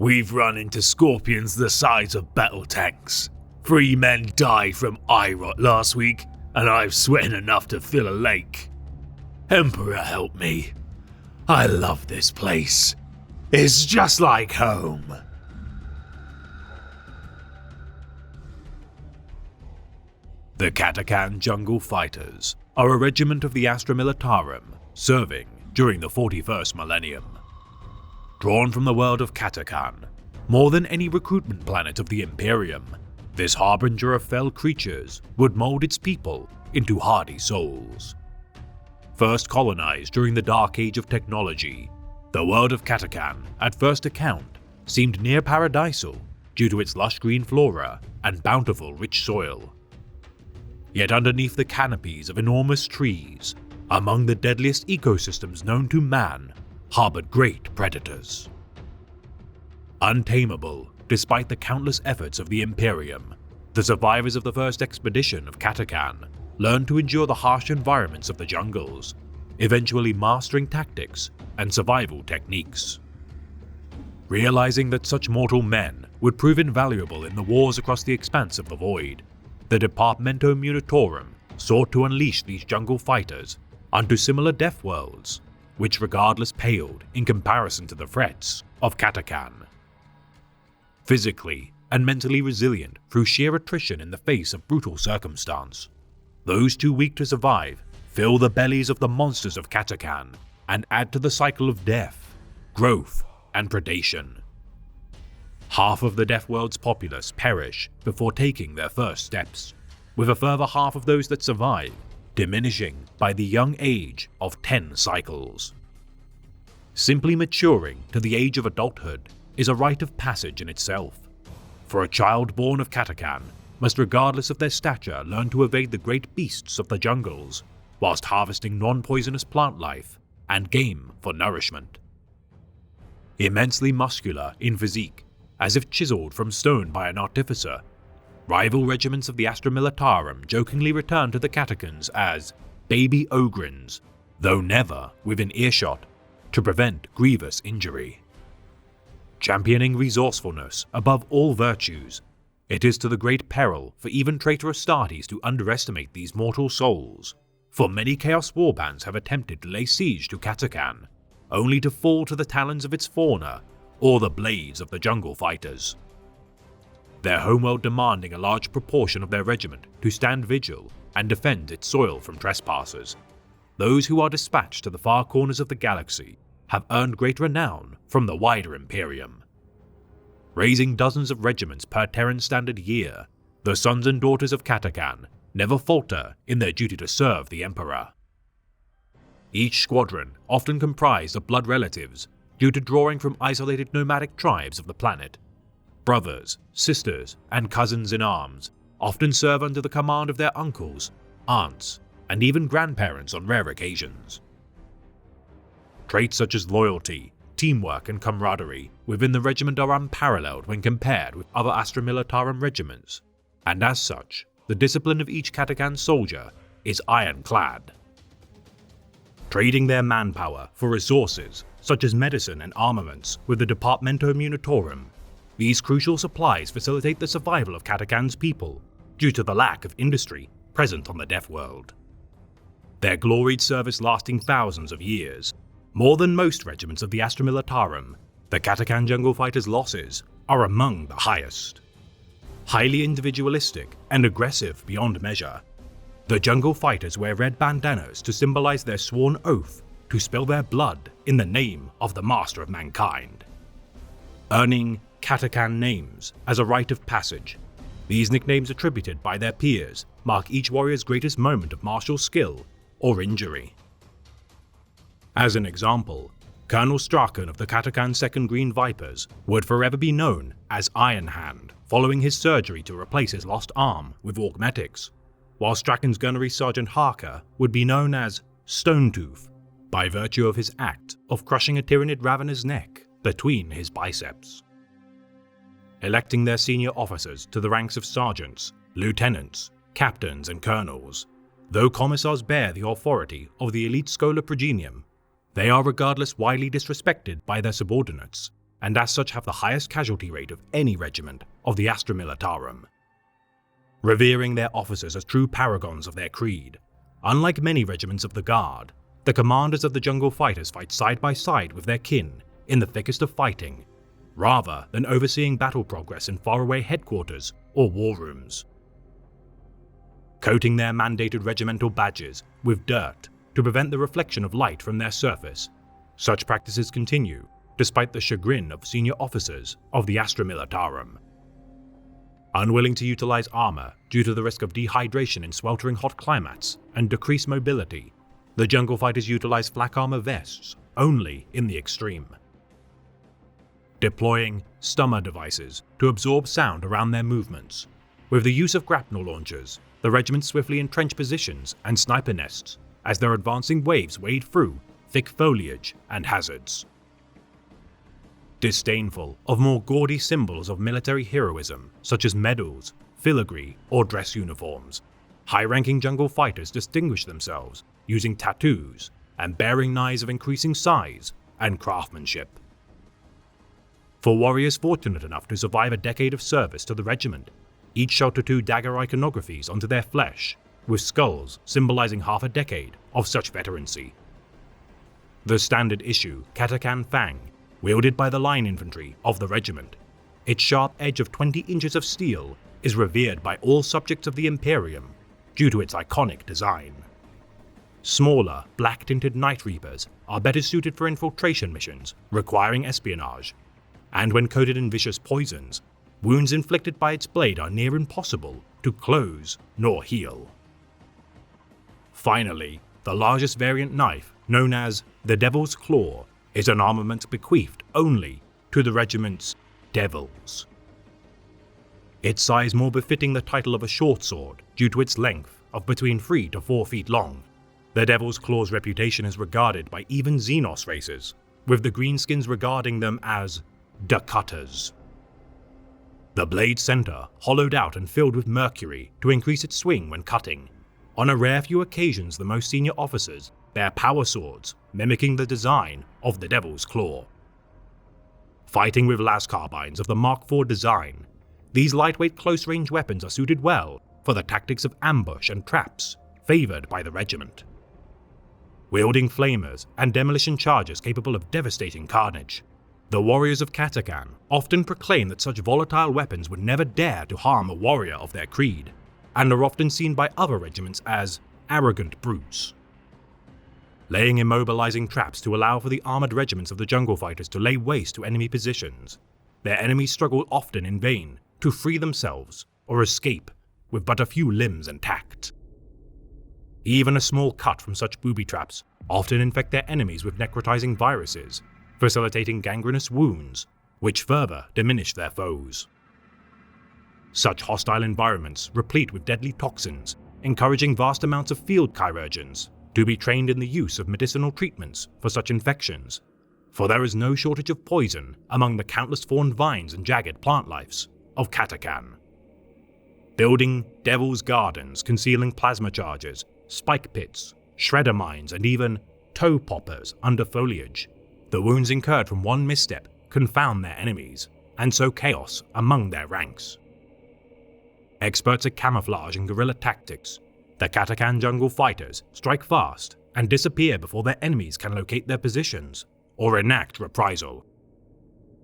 We've run into scorpions the size of battle tanks. 3 men died from eye rot last week, and I've sweaten enough to fill a lake. Emperor help me. I love this place. It's just like home. The Katakan Jungle Fighters are a regiment of the Astra Militarum serving during the 41st millennium. Drawn from the world of Katakan, more than any recruitment planet of the Imperium, this harbinger of fell creatures would mold its people into hardy souls. First colonized during the Dark Age of technology, the world of Katakan, at first account, seemed near paradisal due to its lush green flora and bountiful rich soil. Yet underneath the canopies of enormous trees, among the deadliest ecosystems known to man, harbored great predators. Untamable, despite the countless efforts of the Imperium, the survivors of the first expedition of Katakan learned to endure the harsh environments of the jungles, eventually mastering tactics and survival techniques. Realizing that such mortal men would prove invaluable in the wars across the expanse of the void, the Departamento Munitorum sought to unleash these jungle fighters onto similar death worlds, which regardless paled in comparison to the threats of Katakan. Physically and mentally resilient through sheer attrition in the face of brutal circumstance, those too weak to survive fill the bellies of the monsters of Katakan and add to the cycle of death, growth, and predation. Half of the Death World's populace perish before taking their first steps, with a further half of those that survive diminishing by the young age of 10 cycles. Simply maturing to the age of adulthood is a rite of passage in itself, for a child born of Katakan must, regardless of their stature, learn to evade the great beasts of the jungles whilst harvesting non-poisonous plant life and game for nourishment. Immensely muscular in physique, as if chiseled from stone by an artificer, rival regiments of the Astra Militarum jokingly return to the Katakans as baby Ogryns, though never within earshot, to prevent grievous injury. Championing resourcefulness above all virtues, it is to the great peril for even traitor Astartes to underestimate these mortal souls, for many Chaos warbands have attempted to lay siege to Katakan, only to fall to the talons of its fauna or the blades of the jungle fighters. Their homeworld demanding a large proportion of their regiment to stand vigil and defend its soil from trespassers, those who are dispatched to the far corners of the galaxy have earned great renown from the wider Imperium. Raising dozens of regiments per Terran standard year, the sons and daughters of Katakan never falter in their duty to serve the Emperor. Each squadron often comprised of blood relatives due to drawing from isolated nomadic tribes of the planet. Brothers, sisters, and cousins in arms often serve under the command of their uncles, aunts, and even grandparents on rare occasions. Traits such as loyalty, teamwork, and camaraderie within the regiment are unparalleled when compared with other Astra Militarum regiments, and as such, the discipline of each Katakan soldier is ironclad. Trading their manpower for resources such as medicine and armaments with the Departamento Munitorum, these crucial supplies facilitate the survival of Katakan's people due to the lack of industry present on the Death World. Their gloried service lasting thousands of years, more than most regiments of the Astra Militarum, the Katakan jungle fighters' losses are among the highest. Highly individualistic and aggressive beyond measure, the jungle fighters wear red bandanas to symbolize their sworn oath to spill their blood in the name of the Master of Mankind. Earning Katakan names as a rite of passage, these nicknames attributed by their peers mark each warrior's greatest moment of martial skill or injury. As an example, Colonel Strachan of the Katakan 2nd Green Vipers would forever be known as Iron Hand following his surgery to replace his lost arm with Augmetics, while Strachan's Gunnery Sergeant Harker would be known as Stone Tooth by virtue of his act of crushing a Tyranid Ravener's neck between his biceps. Electing their senior officers to the ranks of sergeants, lieutenants, captains, and colonels, though commissars bear the authority of the elite Schola Progenium, they are regardless widely disrespected by their subordinates, and as such have the highest casualty rate of any regiment of the Astra Militarum. Revering their officers as true paragons of their creed, unlike many regiments of the Guard, the commanders of the Jungle Fighters fight side by side with their kin in the thickest of fighting, rather than overseeing battle progress in faraway headquarters or war rooms. Coating their mandated regimental badges with dirt to prevent the reflection of light from their surface, such practices continue despite the chagrin of senior officers of the Astra Militarum. Unwilling to utilize armor due to the risk of dehydration in sweltering hot climates and decreased mobility, the Jungle Fighters utilize flak armor vests only in the extreme. Deploying stummer devices to absorb sound around their movements. With the use of grapnel launchers, the regiment swiftly entrench positions and sniper nests as their advancing waves wade through thick foliage and hazards. Disdainful of more gaudy symbols of military heroism such as medals, filigree, or dress uniforms, high-ranking Jungle Fighters distinguish themselves using tattoos and bearing knives of increasing size and craftsmanship. For warriors fortunate enough to survive a decade of service to the regiment, each shall tattoo dagger iconographies onto their flesh, with skulls symbolizing half a decade of such veterancy. The standard issue Katakan Fang, wielded by the line infantry of the regiment, its sharp edge of 20 inches of steel is revered by all subjects of the Imperium due to its iconic design. Smaller, black-tinted Night Reapers are better suited for infiltration missions requiring espionage, and when coated in vicious poisons, wounds inflicted by its blade are near impossible to close nor heal. Finally, the largest variant knife, known as the Devil's Claw, is an armament bequeathed only to the regiment's Devils. Its size more befitting the title of a short sword due to its length of between 3 to 4 feet long, the Devil's Claw's reputation is regarded by even Xenos races, with the Greenskins regarding them as the Cutters. The blade's center hollowed out and filled with mercury to increase its swing when cutting. On a rare few occasions, the most senior officers bear power swords mimicking the design of the Devil's Claw. Fighting with las carbines of the Mark IV design, these lightweight close-range weapons are suited well for the tactics of ambush and traps favored by the regiment. Wielding flamers and demolition charges capable of devastating carnage, the warriors of Katakan often proclaim that such volatile weapons would never dare to harm a warrior of their creed, and are often seen by other regiments as arrogant brutes. Laying immobilizing traps to allow for the armored regiments of the Jungle Fighters to lay waste to enemy positions, their enemies struggle often in vain to free themselves or escape with but a few limbs intact. Even a small cut from such booby traps often infect their enemies with necrotizing viruses, facilitating gangrenous wounds, which further diminish their foes. Such hostile environments, replete with deadly toxins, encouraging vast amounts of field chirurgeons to be trained in the use of medicinal treatments for such infections, for there is no shortage of poison among the countless thorned vines and jagged plant lives of Katakan. Building devil's gardens concealing plasma charges, spike pits, shredder mines, and even toe poppers under foliage, the wounds incurred from one misstep confound their enemies, and sow chaos among their ranks. Experts at camouflage and guerrilla tactics, the Katakan Jungle Fighters strike fast and disappear before their enemies can locate their positions or enact reprisal.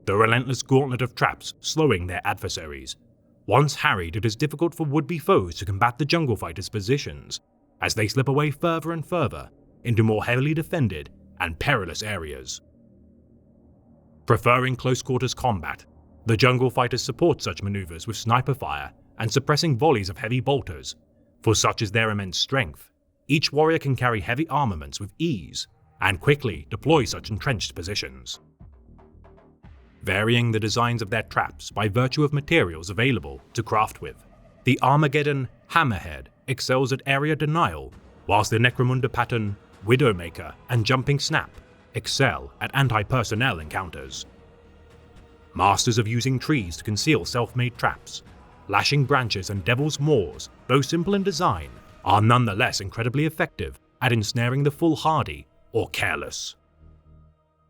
The relentless gauntlet of traps slowing their adversaries. Once harried, it is difficult for would-be foes to combat the Jungle Fighters' positions, as they slip away further and further into more heavily defended and perilous areas. Preferring close-quarters combat, the Jungle Fighters support such maneuvers with sniper fire and suppressing volleys of heavy bolters. For such is their immense strength, each warrior can carry heavy armaments with ease and quickly deploy such entrenched positions. Varying the designs of their traps by virtue of materials available to craft with, the Armageddon Hammerhead excels at area denial, whilst the Necromunda pattern Widowmaker and Jumping Snap excel at anti-personnel encounters. Masters of using trees to conceal self-made traps, lashing branches and devil's maws, though simple in design, are nonetheless incredibly effective at ensnaring the foolhardy or careless.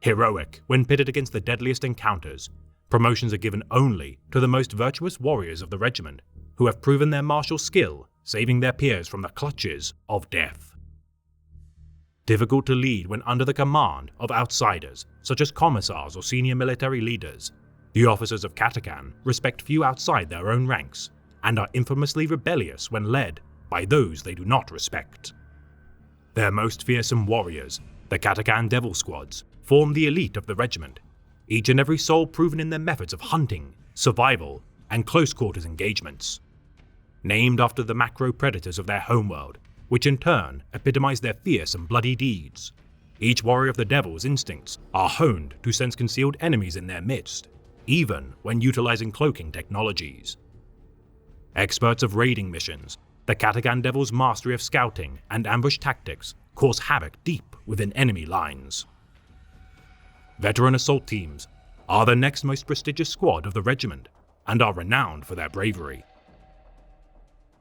Heroic when pitted against the deadliest encounters, promotions are given only to the most virtuous warriors of the regiment who have proven their martial skill, saving their peers from the clutches of death. Difficult to lead when under the command of outsiders such as commissars or senior military leaders, the officers of Katakan respect few outside their own ranks and are infamously rebellious when led by those they do not respect. Their most fearsome warriors, the Katakan Devil Squads, form the elite of the regiment, each and every soul proven in their methods of hunting, survival, and close quarters engagements. Named after the macro predators of their homeworld, which in turn epitomize their fierce and bloody deeds, each warrior of the Devil's instincts are honed to sense concealed enemies in their midst, even when utilizing cloaking technologies. Experts of raiding missions, the Katakan Devil's mastery of scouting and ambush tactics cause havoc deep within enemy lines. Veteran assault teams are the next most prestigious squad of the regiment and are renowned for their bravery.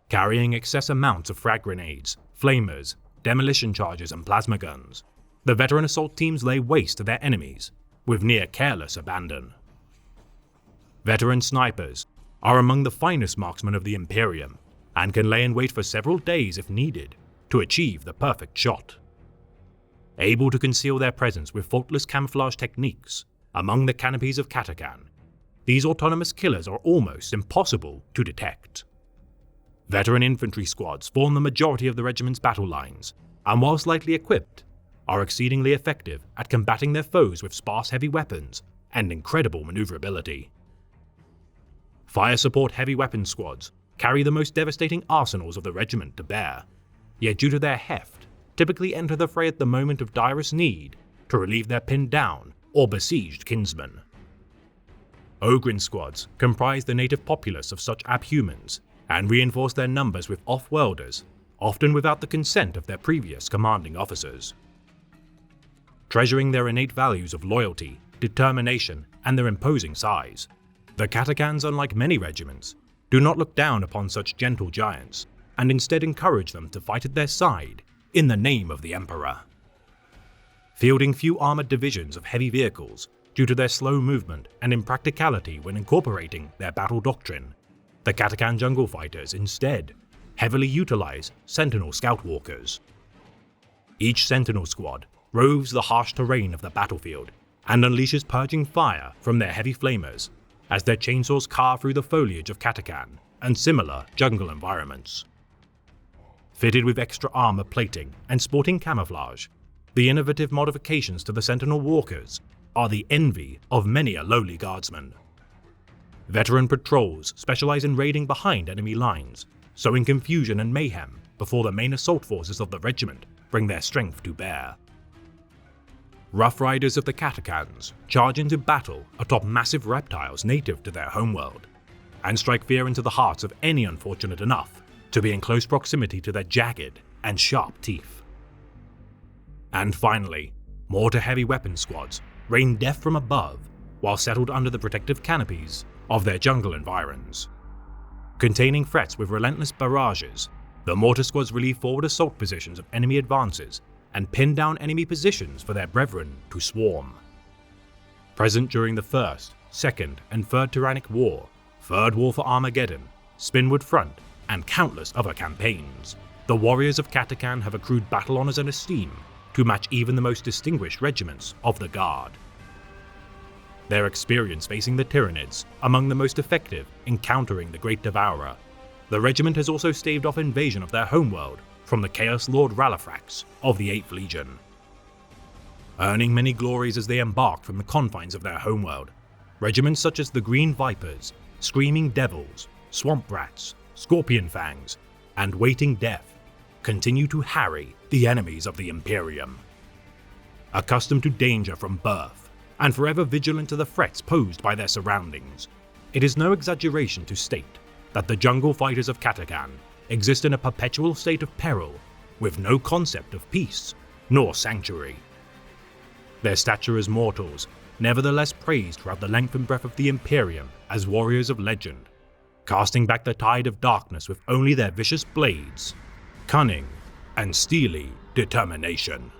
Carrying excess amounts of frag grenades, flamers, demolition charges and plasma guns, the veteran assault teams lay waste to their enemies with near careless abandon. Veteran snipers are among the finest marksmen of the Imperium and can lay in wait for several days if needed to achieve the perfect shot. Able to conceal their presence with faultless camouflage techniques among the canopies of Katakan, these autonomous killers are almost impossible to detect. Veteran infantry squads form the majority of the regiment's battle lines, and while slightly equipped, are exceedingly effective at combating their foes with sparse heavy weapons and incredible maneuverability. Fire support heavy weapon squads carry the most devastating arsenals of the regiment to bear, yet due to their heft, typically enter the fray at the moment of direst need to relieve their pinned down or besieged kinsmen. Ogryn squads comprise the native populace of such abhumans and reinforce their numbers with off-worlders, often without the consent of their previous commanding officers. Treasuring their innate values of loyalty, determination, and their imposing size, the Katakans, unlike many regiments, do not look down upon such gentle giants, and instead encourage them to fight at their side in the name of the Emperor. Fielding few armored divisions of heavy vehicles due to their slow movement and impracticality when incorporating their battle doctrine, the Katakan jungle fighters instead heavily utilize Sentinel Scout Walkers. Each Sentinel squad roves the harsh terrain of the battlefield and unleashes purging fire from their heavy flamers as their chainsaws carve through the foliage of Katakan and similar jungle environments. Fitted with extra armor plating and sporting camouflage, the innovative modifications to the Sentinel Walkers are the envy of many a lowly guardsman. Veteran patrols specialize in raiding behind enemy lines, sowing confusion and mayhem before the main assault forces of the regiment bring their strength to bear. Rough Riders of the Katakans charge into battle atop massive reptiles native to their homeworld, and strike fear into the hearts of any unfortunate enough to be in close proximity to their jagged and sharp teeth. And finally, mortar heavy weapon squads rain death from above while settled under the protective canopies of their jungle environs. Containing threats with relentless barrages, the mortar squads relieve forward assault positions of enemy advances and pin down enemy positions for their brethren to swarm. Present during the First, Second, and Third Tyrannic War, Third War for Armageddon, Spinwood Front, and countless other campaigns, the warriors of Katakan have accrued battle honors and esteem to match even the most distinguished regiments of the Guard. Their experience facing the Tyranids among the most effective in countering the Great Devourer, the regiment has also staved off invasion of their homeworld from the Chaos Lord Rallafrax of the 8th Legion. Earning many glories as they embarked from the confines of their homeworld, regiments such as the Green Vipers, Screaming Devils, Swamp Rats, Scorpion Fangs, and Waiting Death continue to harry the enemies of the Imperium. Accustomed to danger from birth, and forever vigilant to the threats posed by their surroundings, it is no exaggeration to state that the jungle fighters of Katakan exist in a perpetual state of peril, with no concept of peace nor sanctuary. Their stature as mortals nevertheless praised throughout the length and breadth of the Imperium as warriors of legend, casting back the tide of darkness with only their vicious blades, cunning, and steely determination.